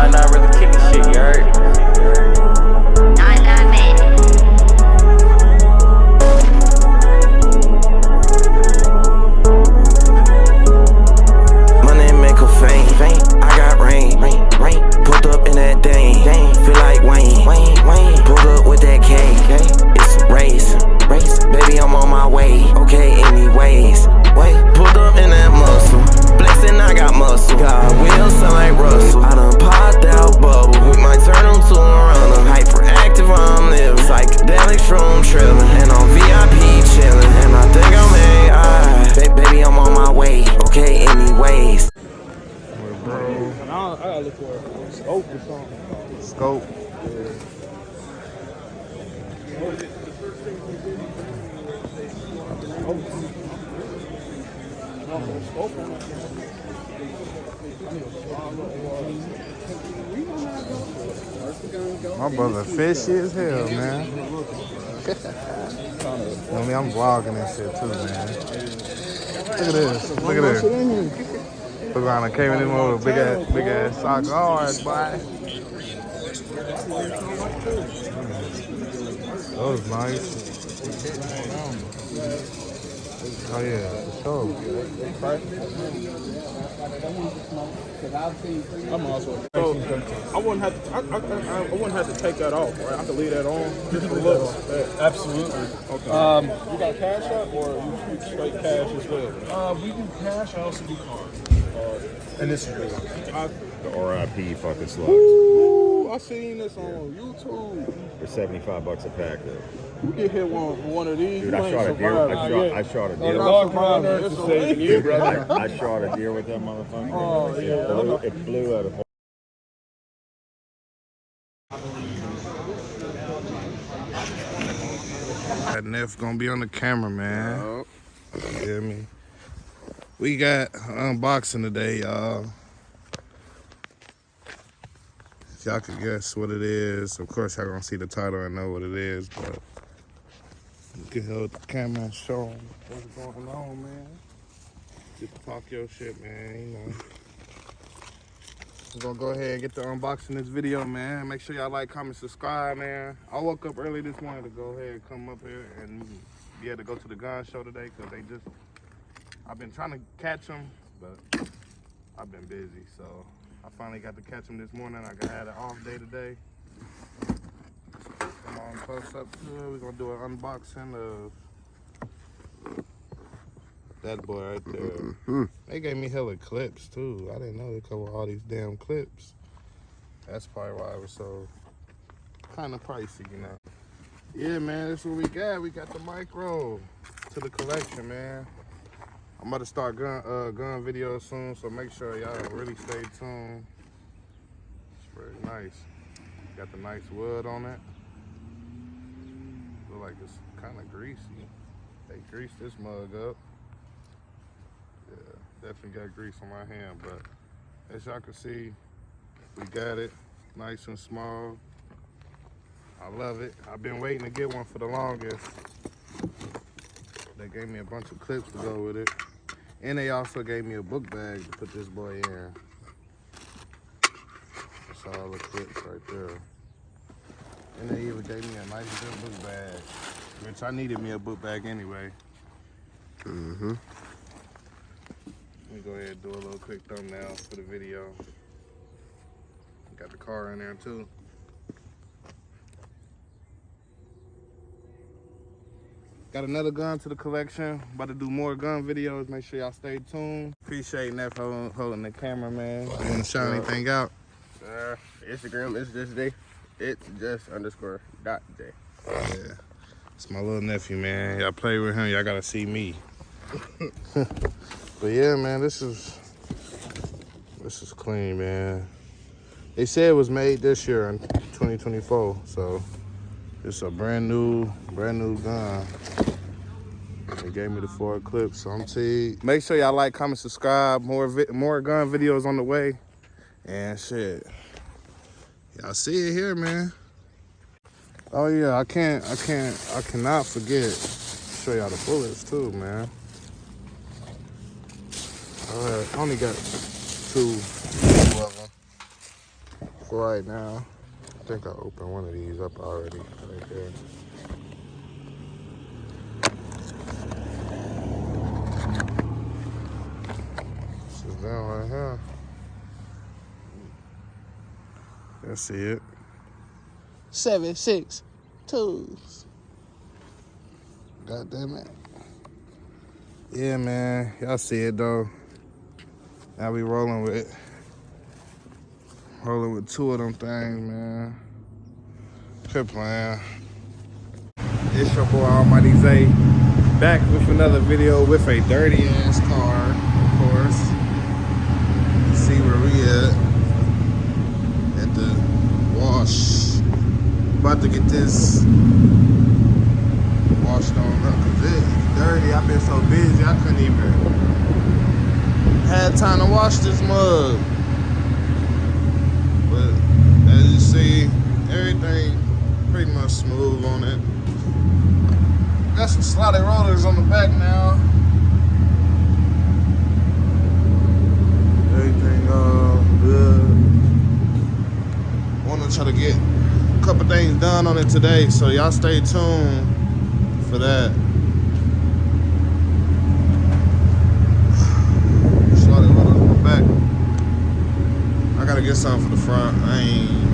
Nah, not really kicking shit, you heard? Money make her faint. I got rain. Pulled up in that Dane. Feel like Wayne. Pulled up with that K. It's a race. Baby, I'm on my way. Okay, anyways. Pulled up in that muscle. Blessing, I got muscle. Got wheels, sound like Russell. I done popped out bubble. We might turn them to a runner. Hyperactive, I'm living. Psychedelic shroom trillin'. And I'm VIP chillin'. And I think I'm AI. Baby, I'm on my way. Okay, anyways. Bro. I gotta look for a scope or something. Scope. My brother fishy as hell, man. I mean, I'm vlogging and shit too, man. Look at this. Look at this. Look around, I came in this with a big ass sock. Alright, boy. That was nice. Oh yeah, for sure. I'm also. So I wouldn't have to. I wouldn't have to take that off, right? I could leave that on just for looks. Absolutely. Okay. You got cash up or you straight cash as well? We do cash. I also do cards. And this is good. The RIP fucking slugs. Ooh, I seen this on YouTube. They're $75 a pack though. You get hit one of these. Dude, you I ain't shot a deer. surviving. I shot a You're deer. not surviving. It's saving you, brother. I shot a deer with that motherfucker. Oh, yeah. It blew out of. That Neff gonna be on the camera, man. You hear me? We got unboxing today, y'all. If y'all could guess what it is, of course y'all gonna see the title and know what it is, but you can hold the camera and show them what's going on, man. Just talk your shit, man, you know. We're gonna go ahead and get to unboxing this video, man. Make sure y'all like, comment, subscribe, man. I woke up early this morning to go ahead and come up here and be able to go to the gun show today because I've been trying to catch them, but I've been busy, so I finally got to catch them this morning. I had an off day today. Come on, close up to it. We're gonna do an unboxing of that boy right there. They gave me hella clips too. I didn't know they come with all these damn clips. That's probably why it was so kind of pricey, you know. Yeah, man, that's what we got. We got the micro to the collection, man. I'm about to start gun videos soon, so make sure y'all really stay tuned. It's very nice. Got the nice wood on it. Look like it's kind of greasy. They greased this mug up. Yeah, definitely got grease on my hand, but as y'all can see, we got it nice and small. I love it. I've been waiting to get one for the longest. They gave me a bunch of clips to go with it. And they also gave me a book bag to put this boy in. That's all the clips right there. And they even gave me a nice good book bag, which I needed me a book bag anyway. Let me go ahead and do a little quick thumbnail for the video. Got the car in there too. Got another gun to the collection. About to do more gun videos. Make sure y'all stay tuned. Appreciate Neff holding the camera, man. You want to shout anything out? Instagram is just J. It's just _.J. Yeah. It's my little nephew, man. Y'all play with him, y'all gotta see me. But yeah, man, this is clean, man. They said it was made this year in 2024, so it's a brand new gun. They gave me the 4 clips, so I'm teed. Make sure y'all like, comment, subscribe. More gun videos on the way. And shit, y'all see it here, man. Oh yeah, I cannot forget. Show y'all the bullets too, man. All right, I only got two of them. for right now. I think I opened one of these up already right there. This is down right here. I see it. 762s. God damn it. Yeah, man. Y'all see it though. Now we rolling with two of them things, man. Quit playing. It's your boy Almighty Zay, back with another video with a dirty ass car, of course. See where we at the wash. About to get this washed on up because it's dirty. I've been so busy I couldn't even had time to wash this mug. But as you see, everything pretty much smooth on it. Got some slotted rollers on the back now. Everything good. Want to try to get a couple things done on it today, so y'all stay tuned for that. Slotted rollers on the back. I gotta get something for the front. I ain't even,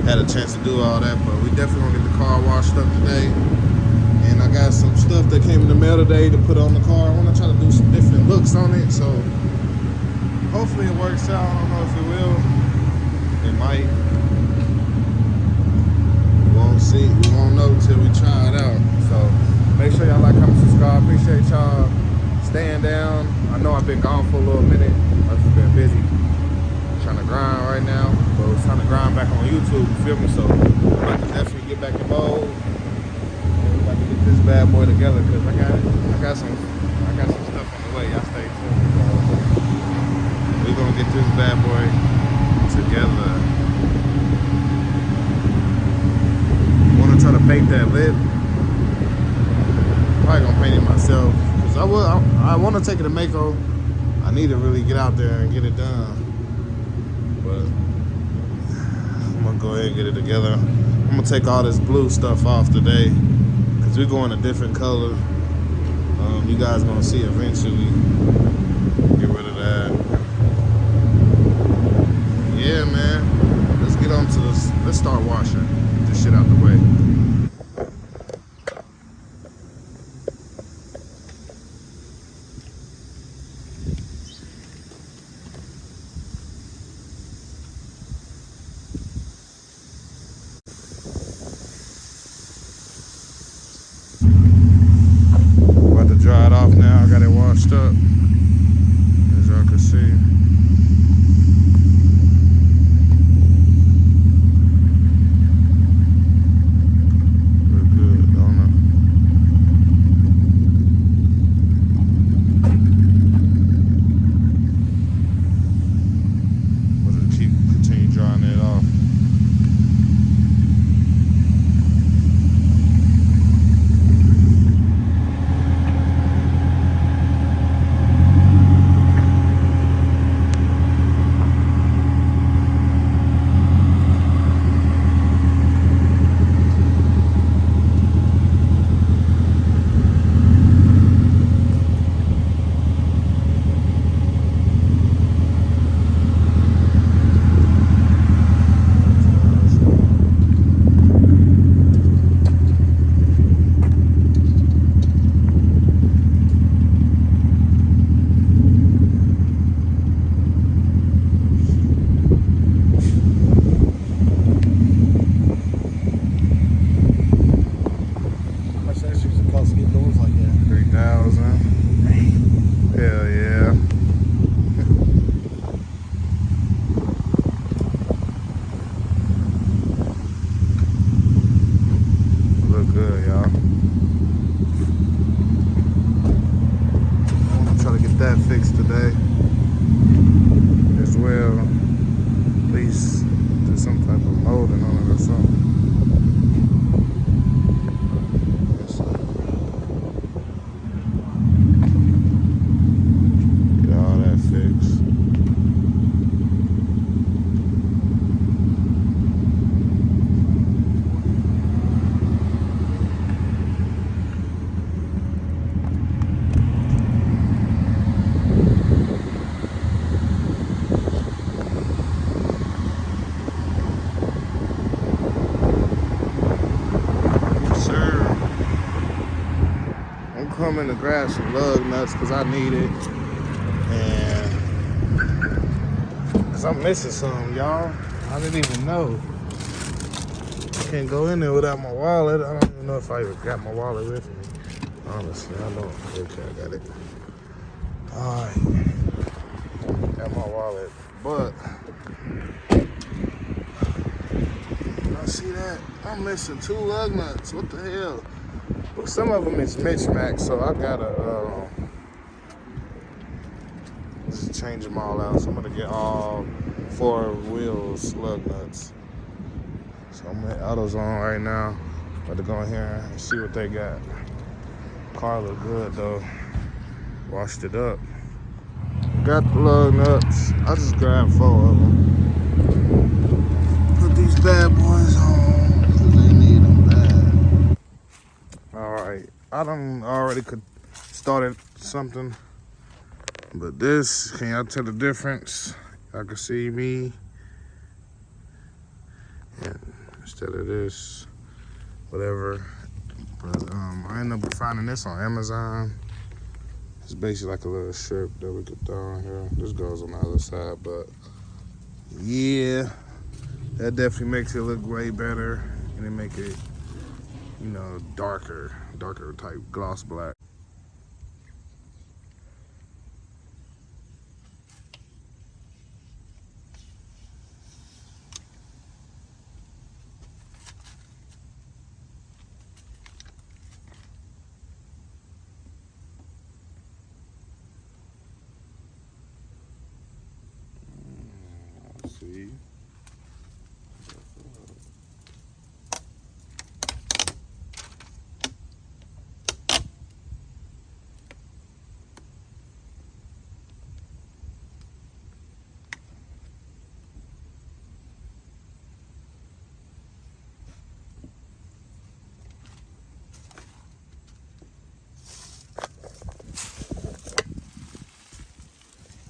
had a chance to do all that, but we definitely gonna get the car washed up today. And I got some stuff that came in the mail today to put on the car. I wanna try to do some different looks on it, so hopefully it works out. I don't know if it will. It might. We won't see. We won't know till we try it out. So make sure y'all like, comment, subscribe. Appreciate y'all staying down. I know I've been gone for a little minute. I've just been busy trying to grind right now, but it's time to grind back on YouTube, you feel me? So I'm about to definitely get back in mode. And we're about to get this bad boy together because I got some stuff on the way. Y'all stay tuned. We're gonna get this bad boy together. Wanna try to paint that lip. Probably gonna paint it myself. Cause I wanna take it to Mako. I need to really get out there and get it done. But I'm gonna go ahead and get it together. I'm gonna take all this blue stuff off today. Cause we're going a different color. You guys gonna see eventually. Get rid of that. Yeah, man. Let's get on to this. Let's start washing. Get this shit out the way. About to dry it off now. I got it washed up. As y'all can see. I'm in to grab some lug nuts because I need it. And because I'm missing some, y'all. I didn't even know. I can't go in there without my wallet. I don't even know if I even got my wallet with me. Honestly, I don't. Okay, I got it. Alright. Got my wallet. But I see that. I'm missing 2 lug nuts. What the hell? But some of them is mismatched, so I gotta just change them all out. So I'm gonna get all 4 wheels lug nuts. So I'm at AutoZone right now. About to go in here and see what they got. Car look good though. Washed it up. Got the lug nuts. I just grabbed 4 of them. Put these bad boys on because they need them bad. All right, I done already could started something, but this, can y'all tell the difference? Y'all can see me, and instead of this, whatever. But I ended up finding this on Amazon. It's basically like a little strip that we could throw in here. This goes on the other side, but yeah, that definitely makes it look way better, and it make it, you know, darker type gloss black. Let's see.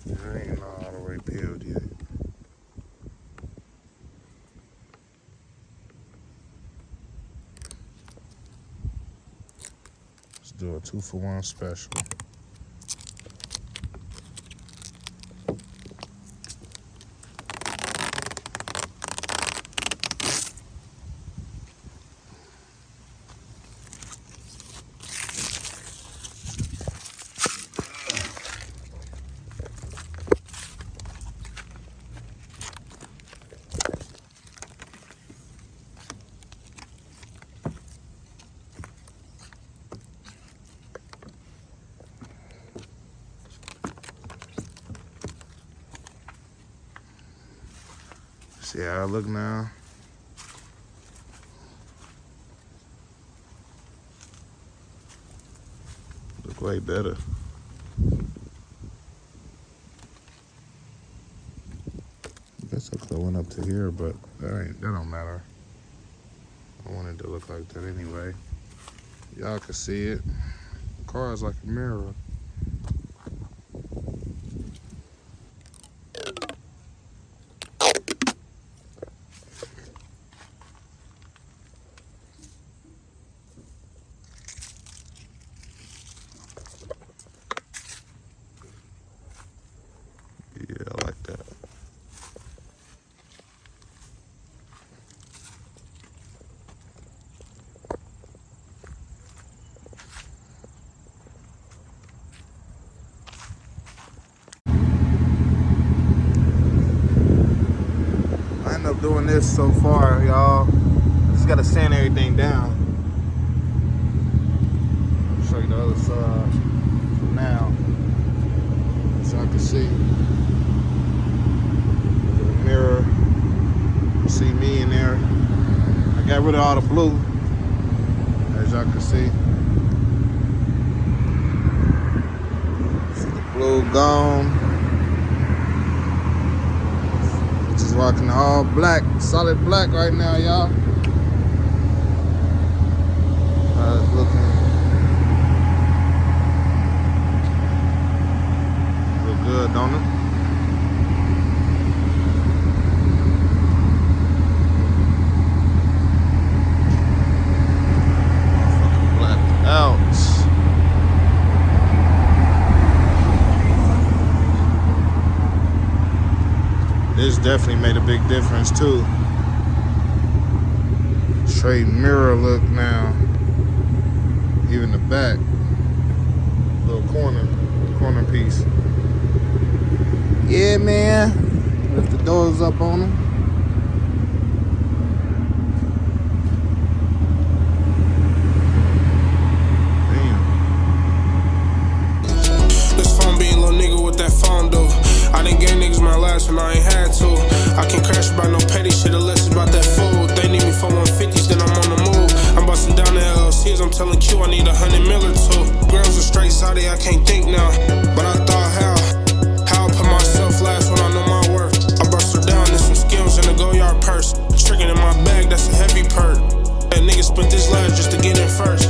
It ain't all the way peeled yet. Let's do a 2-for-1 special. See how I look now? Look way better. I guess I could have went up to here, but that don't matter. I wanted to look like that anyway. Y'all can see it. The car is like a mirror. Yeah, I like that. I end up doing this so far, y'all. Just gotta sand everything down. I'll show you the other side now, so I can see. Look at the mirror. You see me in there. I got rid of all the blue, as y'all can see. See the blue gone. Just rocking all black, solid black right now, y'all. How it's looking. Look good, don't it? Motherfucking blacked out. definitely made a big difference too. Straight mirror look now. Even the back. Little corner piece. Yeah, man. Lift the doors up on them. That phone do. I done gave niggas my last when I ain't had to. I can't crash about no petty shit unless it's about that food. They need me for 150s, then I'm on the move. I'm busting down the LLCs, I'm telling Q I need 100 mil or two. Girls are straight Saudi, I can't think now. But I thought how I put myself last when I know my worth. I bust her down, there's some skills in the go-yard purse. Tricking in my bag, that's a heavy perk. That nigga spent this last just to get in first.